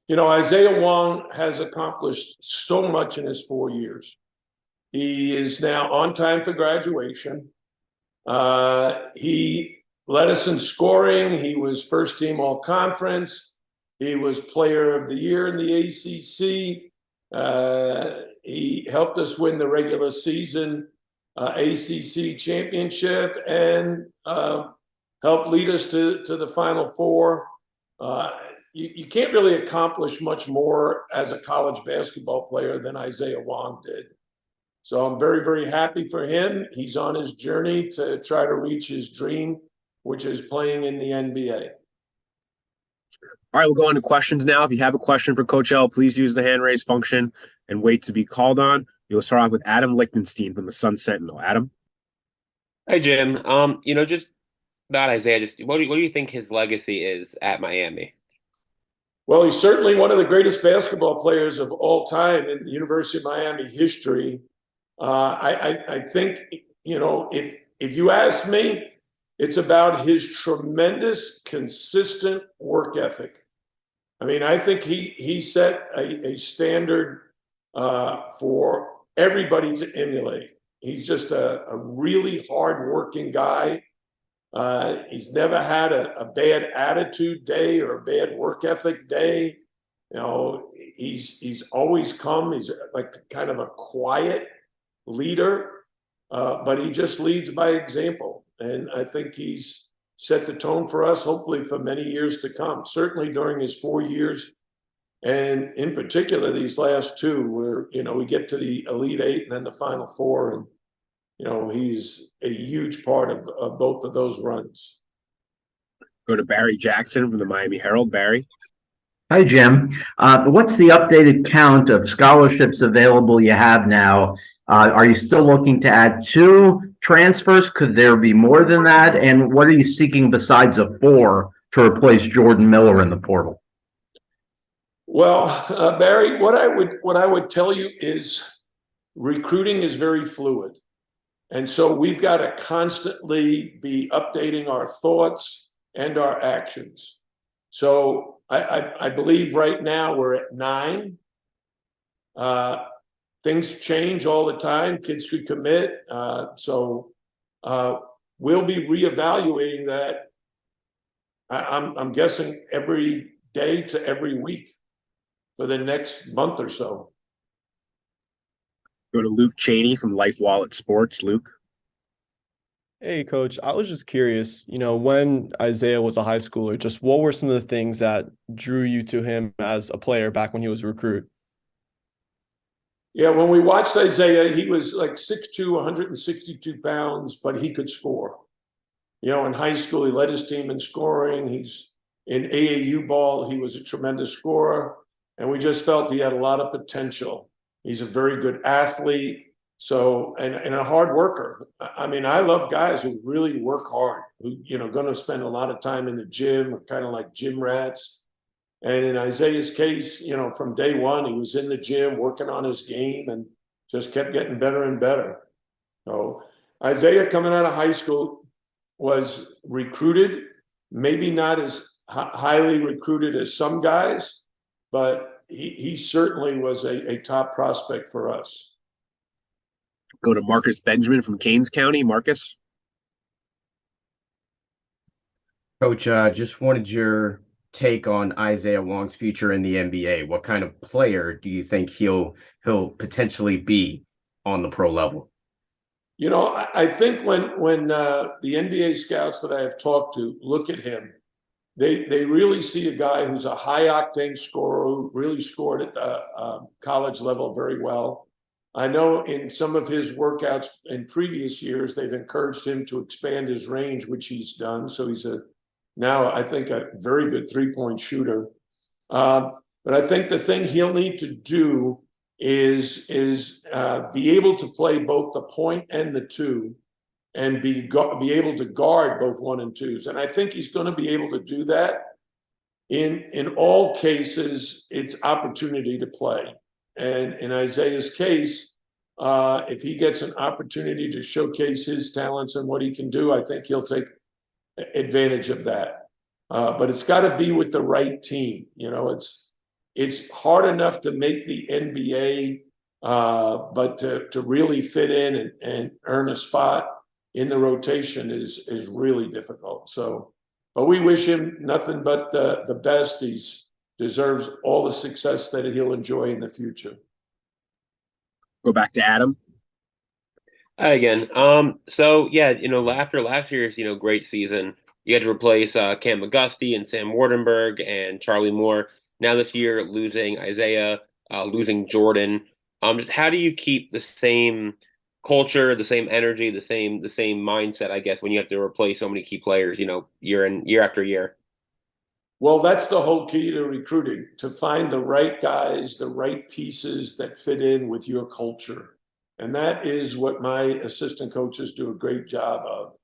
Isaiah Wong has accomplished so much in his 4 years. He is now on time for graduation. He led us in scoring. He was first team all conference. He was player of the year in the ACC. He helped us win the regular season ACC championship and helped lead us to the Final Four. You can't really accomplish much more as a college basketball player than Isaiah Wong did. So I'm very, very happy for him. He's on his journey to try to reach his dream, which is playing in the NBA. All right, we'll go into questions now. If you have a question for Coach L, please use the hand raise function and wait to be called on. You'll start off with Adam Lichtenstein from the Sun Sentinel. Adam? Hi, Jim. Just about Isaiah, what do you think his legacy is at Miami? Well, he's certainly one of the greatest basketball players of all time in the University of Miami history. I think, if you ask me, it's about his tremendous, consistent work ethic. I mean, I think he set a standard for everybody to emulate. He's just a really hard-working guy. He's never had a bad attitude day or a bad work ethic day. He's always come. He's like kind of a quiet leader, but he just leads by example. And I think he's set the tone for us, hopefully for many years to come, certainly during his 4 years. And in particular, these last two where, we get to the Elite Eight and then the Final Four. And, he's a huge part of both of those runs. Go to Barry Jackson from the Miami Herald. Barry? Hi, Jim. What's the updated count of scholarships available you have now? Are you still looking to add 2 transfers? Could there be more than that? And what are you seeking besides a 4 to replace Jordan Miller in the portal? Well, Barry, what I would tell you is recruiting is very fluid. And so we've got to constantly be updating our thoughts and our actions. So I believe right now we're at 9. Things change all the time. Kids could commit. So we'll be reevaluating that. I'm guessing every day to every week for the next month or so. Go to Luke Cheney from Life Wallet Sports. Luke? Hey, Coach. I was just curious, when Isaiah was a high schooler, just what were some of the things that drew you to him as a player back when he was a recruit? Yeah, when we watched Isaiah, he was like 6'2", 162 pounds, but he could score. In high school, he led his team in scoring. He's in AAU ball. He was a tremendous scorer, and we just felt he had a lot of potential. He's a very good athlete, and a hard worker. I mean, I love guys who really work hard, who, going to spend a lot of time in the gym, kind of like gym rats. And in Isaiah's case, from day one, he was in the gym working on his game and just kept getting better and better. So Isaiah, coming out of high school, was recruited, maybe not as highly recruited as some guys, but he certainly was a top prospect for us. Go to Marcus Benjamin from Keynes County. Marcus? Coach, just wanted your take on Isaiah Wong's future in the NBA. What kind of player do you think he'll potentially be on the pro level? I think when the NBA scouts that I have talked to look at him, they really see a guy who's a high-octane scorer who really scored at the college level very well. I know in some of his workouts in previous years, they've encouraged him to expand his range, which he's done. So he's now, I think, a very good three-point shooter. But I think the thing he'll need to do is be able to play both the point and the 2, and be able to guard both 1 and 2s. And I think he's going to be able to do that. In all cases, it's opportunity to play. And in Isaiah's case, if he gets an opportunity to showcase his talents and what he can do, I think he'll take advantage of that. But it's got to be with the right team. it's hard enough to make the NBA, but to really fit in and earn a spot in the rotation is really difficult. So, but we wish him nothing but the best. He's deserves all the success that he'll enjoy in the future. Go back to Adam. Hi again. So yeah, after last year's, great season, you had to replace Cam McGusty and Sam Wardenberg and Charlie Moore. Now this year, losing Isaiah, losing Jordan. Just how do you keep the same culture, the same energy, the same mindset, I guess, when you have to replace so many key players, year after year? Well, that's the whole key to recruiting, to find the right guys, the right pieces that fit in with your culture. And that is what my assistant coaches do a great job of.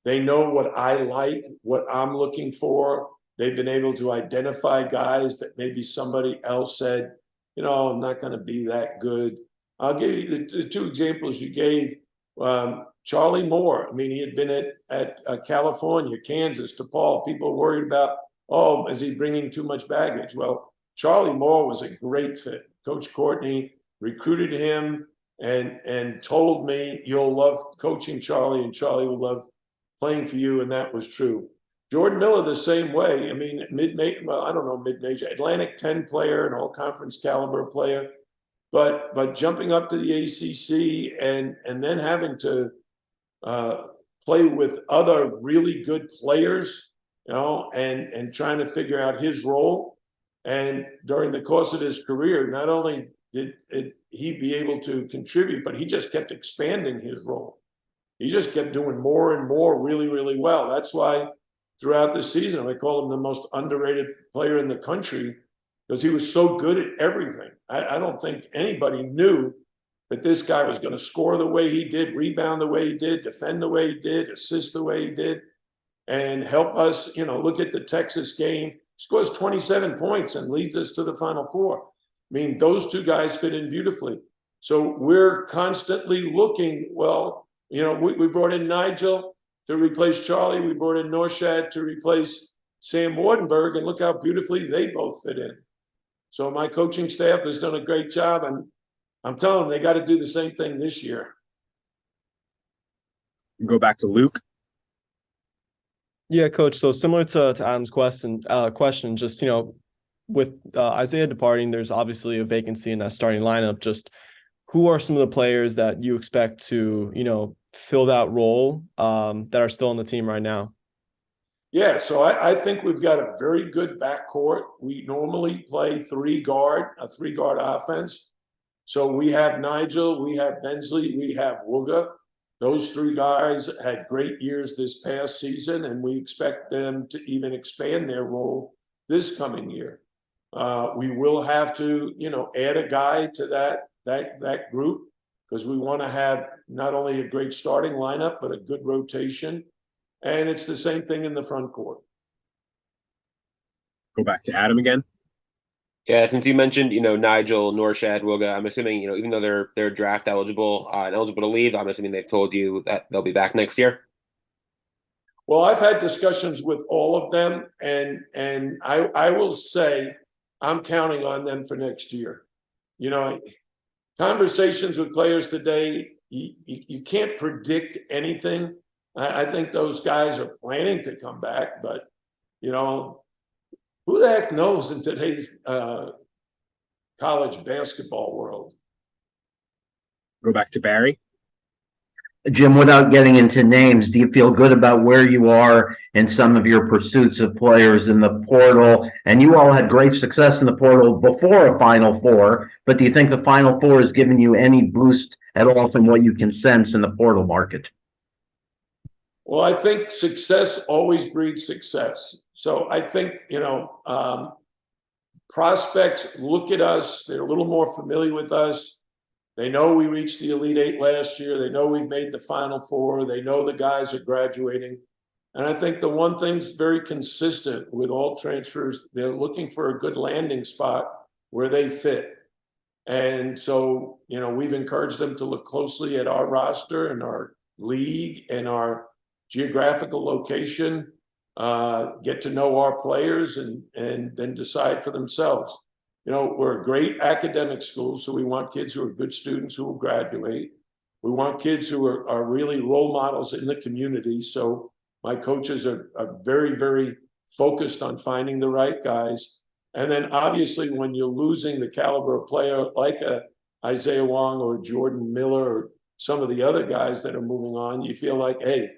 They know what I like, what I'm looking for. They've been able to identify guys that maybe somebody else said, I'm not going to be that good. I'll give you the two examples you gave. Charlie Moore, I mean, he had been at California, Kansas, DePaul. People were worried about, is he bringing too much baggage? Well, Charlie Moore was a great fit. Coach Courtney recruited him and told me, you'll love coaching Charlie and Charlie will love playing for you, and that was true. Jordan Miller the same way. I mean, mid-major, Atlantic 10 player, an all-conference caliber player, but jumping up to the ACC and then having to play with other really good players, and trying to figure out his role. And during the course of his career, not only did he be able to contribute, but he just kept expanding his role. He just kept doing more and more really, really well. That's why throughout the season, I call him the most underrated player in the country, because he was so good at everything. I don't think anybody knew that this guy was going to score the way he did, rebound the way he did, defend the way he did, assist the way he did, and help us, look at the Texas game. Scores 27 points and leads us to the Final Four. I mean, those two guys fit in beautifully. So we're constantly looking, we brought in Nigel to replace Charlie. We brought in Norshad to replace Sam Wardenberg, and look how beautifully they both fit in. So my coaching staff has done a great job, and I'm telling them they got to do the same thing this year. Go back to Luke. Yeah, coach. So similar to Adam's question, just, with Isaiah departing, there's obviously a vacancy in that starting lineup. Just who are some of the players that you expect to, fill that role that are still on the team right now? Yeah, so I think we've got a very good backcourt. We normally play a three-guard offense. So we have Nigel, we have Bensley, we have Wooga. Those three guys had great years this past season, and we expect them to even expand their role this coming year. We will have to, add a guy to that group, because we want to have not only a great starting lineup, but a good rotation. And it's the same thing in the front court. Go back to Adam again. Yeah, since you mentioned, Nigel, Norshad, Wilga, I'm assuming, even though they're draft eligible and eligible to leave, I'm assuming they've told you that they'll be back next year. Well, I've had discussions with all of them, and I will say I'm counting on them for next year. Conversations with players today, you can't predict anything. I think those guys are planning to come back, but who the heck knows in today's college basketball world? Go back to Barry. Jim, without getting into names, do you feel good about where you are in some of your pursuits of players in the portal? And you all had great success in the portal before a Final Four, but do you think the Final Four has given you any boost at all from what you can sense in the portal market? Well, I think success always breeds success. So I think, prospects look at us, they're a little more familiar with us. They know we reached the Elite Eight last year. They know we've made the Final Four. They know the guys are graduating. And I think the one thing's very consistent with all transfers, they're looking for a good landing spot where they fit. And so, we've encouraged them to look closely at our roster and our league and our geographical location, get to know our players, and then decide for themselves. we're a great academic school, so we want kids who are good students who will graduate. We want kids who are really role models in the community. So my coaches are very, very focused on finding the right guys. And then obviously when you're losing the caliber of player like a Isaiah Wong or Jordan Miller or some of the other guys that are moving on, you feel like, hey,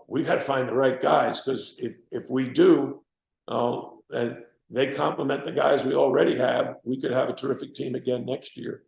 we got to find the right guys, because if we do, and they complement the guys we already have, we could have a terrific team again next year.